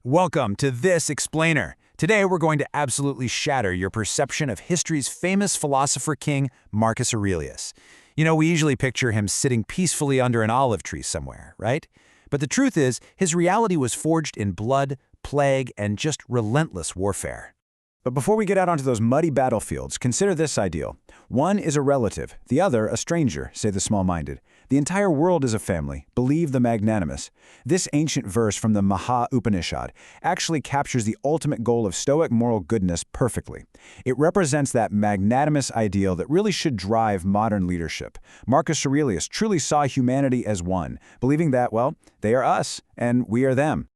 Welcome to This Explainer. Today we're going to absolutely shatter your perception of history's famous philosopher king, Marcus Aurelius. You know, we usually picture him sitting peacefully under an olive tree somewhere, right? But the truth is, his reality was forged in blood, plague, and just relentless warfare. But before we get out onto those muddy battlefields, consider this ideal. One is a relative, the other a stranger, say the small-minded. The entire world is a family, believe the magnanimous. This ancient verse from the Maha Upanishad actually captures the ultimate goal of Stoic moral goodness perfectly. It represents that magnanimous ideal that really should drive modern leadership. Marcus Aurelius truly saw humanity as one, believing that, well, they are us, and we are them.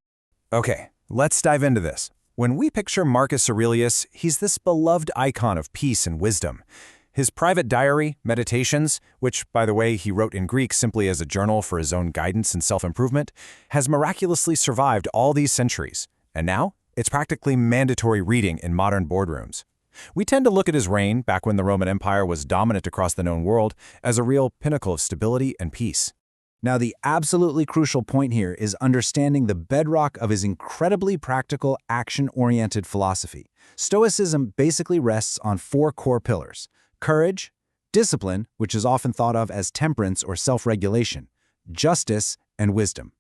Okay, let's dive into this. When we picture Marcus Aurelius, he's this beloved icon of peace and wisdom. His private diary, Meditations, which, by the way, he wrote in Greek simply as a journal for his own guidance and self-improvement, has miraculously survived all these centuries. And now, it's practically mandatory reading in modern boardrooms. We tend to look at his reign, back when the Roman Empire was dominant across the known world, as a real pinnacle of stability and peace. Now, the absolutely crucial point here is understanding the bedrock of his incredibly practical, action-oriented philosophy. Stoicism basically rests on four core pillars: courage, discipline, which is often thought of as temperance or self-regulation, justice, and wisdom.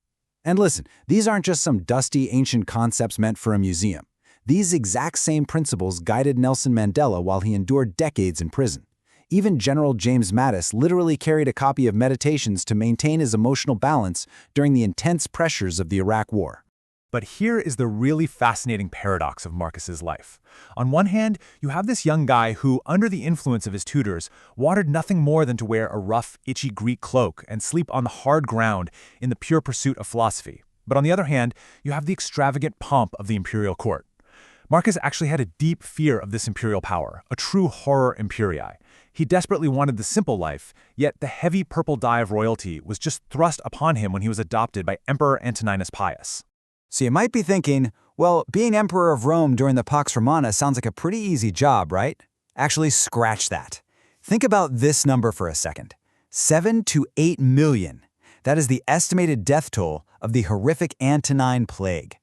And listen, these aren't just some dusty ancient concepts meant for a museum. These exact same principles guided Nelson Mandela while he endured decades in prison. Even General James Mattis literally carried a copy of Meditations to maintain his emotional balance during the intense pressures of the Iraq War. But here is the really fascinating paradox of Marcus's life. On one hand, you have this young guy who, under the influence of his tutors, wanted nothing more than to wear a rough, itchy Greek cloak and sleep on the hard ground in the pure pursuit of philosophy. But on the other hand, you have the extravagant pomp of the imperial court. Marcus actually had a deep fear of this imperial power, a true horror imperii. He desperately wanted the simple life, yet the heavy purple dye of royalty was just thrust upon him when he was adopted by Emperor Antoninus Pius. So you might be thinking, well, being Emperor of Rome during the Pax Romana sounds like a pretty easy job, right? Actually, scratch that. Think about this number for a second. 7 to 8 million. That is the estimated death toll of the horrific Antonine Plague.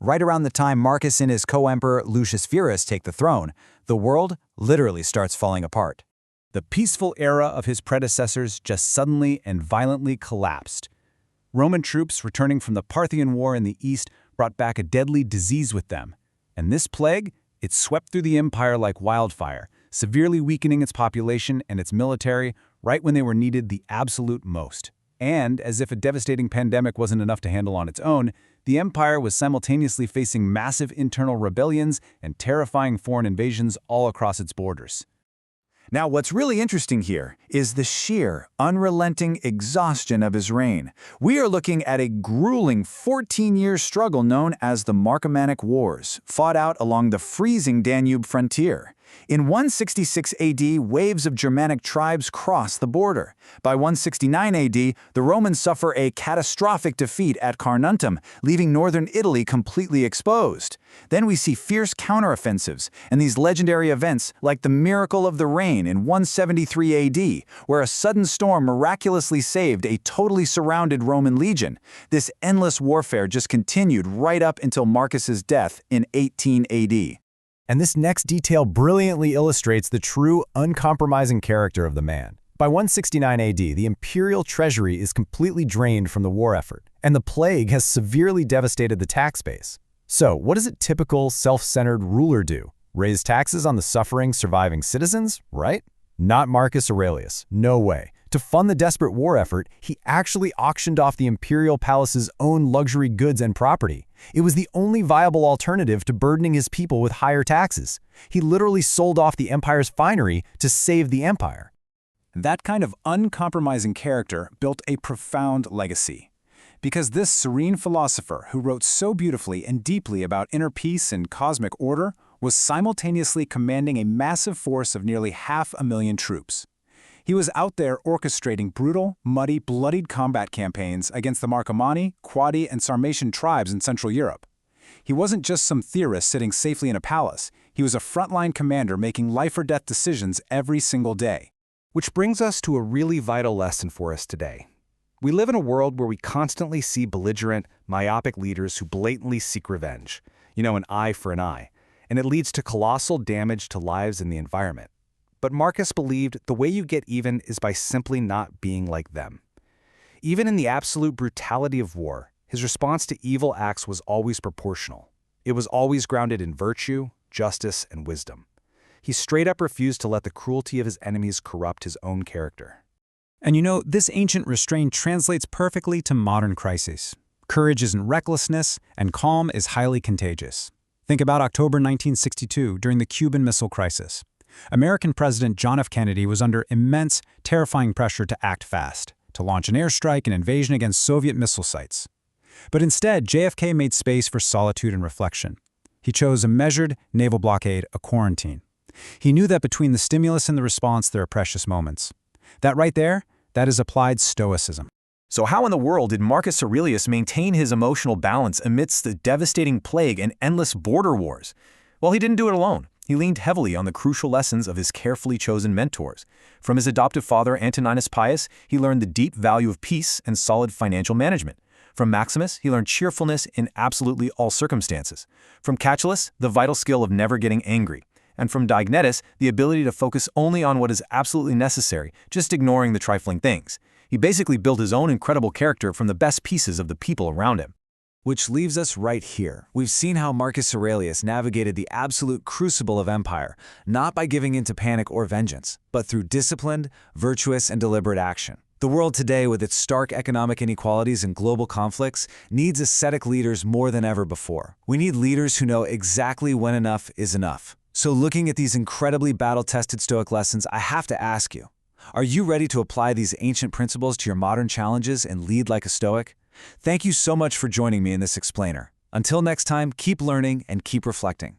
Right around the time Marcus and his co-emperor Lucius Verus take the throne, the world literally starts falling apart. The peaceful era of his predecessors just suddenly and violently collapsed. Roman troops returning from the Parthian War in the east brought back a deadly disease with them. And this plague, it swept through the empire like wildfire, severely weakening its population and its military right when they were needed the absolute most. And, as if a devastating pandemic wasn't enough to handle on its own, the empire was simultaneously facing massive internal rebellions and terrifying foreign invasions all across its borders. Now, what's really interesting here is the sheer, unrelenting exhaustion of his reign. We are looking at a grueling 14-year struggle known as the Marcomannic Wars, fought out along the freezing Danube frontier. In 166 AD, waves of Germanic tribes cross the border. By 169 AD, the Romans suffer a catastrophic defeat at Carnuntum, leaving northern Italy completely exposed. Then we see fierce counteroffensives and these legendary events like the Miracle of the Rain in 173 AD, where a sudden storm miraculously saved a totally surrounded Roman legion. This endless warfare just continued right up until Marcus's death in 18 AD. And this next detail brilliantly illustrates the true, uncompromising character of the man. By 169 AD, the imperial treasury is completely drained from the war effort, and the plague has severely devastated the tax base. So, what does a typical, self-centered ruler do? Raise taxes on the suffering, surviving citizens, right? Not Marcus Aurelius. No way. To fund the desperate war effort, he actually auctioned off the imperial palace's own luxury goods and property. It was the only viable alternative to burdening his people with higher taxes. He literally sold off the empire's finery to save the empire. That kind of uncompromising character built a profound legacy. Because this serene philosopher who wrote so beautifully and deeply about inner peace and cosmic order was simultaneously commanding a massive force of nearly 500,000 troops. He was out there orchestrating brutal, muddy, bloodied combat campaigns against the Marcomanni, Quadi, and Sarmatian tribes in Central Europe. He wasn't just some theorist sitting safely in a palace. He was a frontline commander making life-or-death decisions every single day. Which brings us to a really vital lesson for us today. We live in a world where we constantly see belligerent, myopic leaders who blatantly seek revenge. An eye for an eye. And it leads to colossal damage to lives and the environment. But Marcus believed the way you get even is by simply not being like them. Even in the absolute brutality of war, his response to evil acts was always proportional. It was always grounded in virtue, justice, and wisdom. He straight up refused to let the cruelty of his enemies corrupt his own character. And this ancient restraint translates perfectly to modern crises. Courage isn't recklessness, and calm is highly contagious. Think about October 1962 during the Cuban Missile Crisis. American President John F. Kennedy was under immense, terrifying pressure to act fast, to launch an airstrike and invasion against Soviet missile sites. But instead, JFK made space for solitude and reflection. He chose a measured naval blockade, a quarantine. He knew that between the stimulus and the response there are precious moments. That right there, that is applied stoicism. So how in the world did Marcus Aurelius maintain his emotional balance amidst the devastating plague and endless border wars? Well, he didn't do it alone. He leaned heavily on the crucial lessons of his carefully chosen mentors. From his adoptive father, Antoninus Pius, he learned the deep value of peace and solid financial management. From Maximus, he learned cheerfulness in absolutely all circumstances. From Catullus, the vital skill of never getting angry. And from Diognetus, the ability to focus only on what is absolutely necessary, just ignoring the trifling things. He basically built his own incredible character from the best pieces of the people around him. Which leaves us right here. We've seen how Marcus Aurelius navigated the absolute crucible of empire, not by giving in to panic or vengeance, but through disciplined, virtuous, and deliberate action. The world today, with its stark economic inequalities and global conflicts, needs ascetic leaders more than ever before. We need leaders who know exactly when enough is enough. So looking at these incredibly battle-tested Stoic lessons, I have to ask you, are you ready to apply these ancient principles to your modern challenges and lead like a Stoic? Thank you so much for joining me in this explainer. Until next time, keep learning and keep reflecting.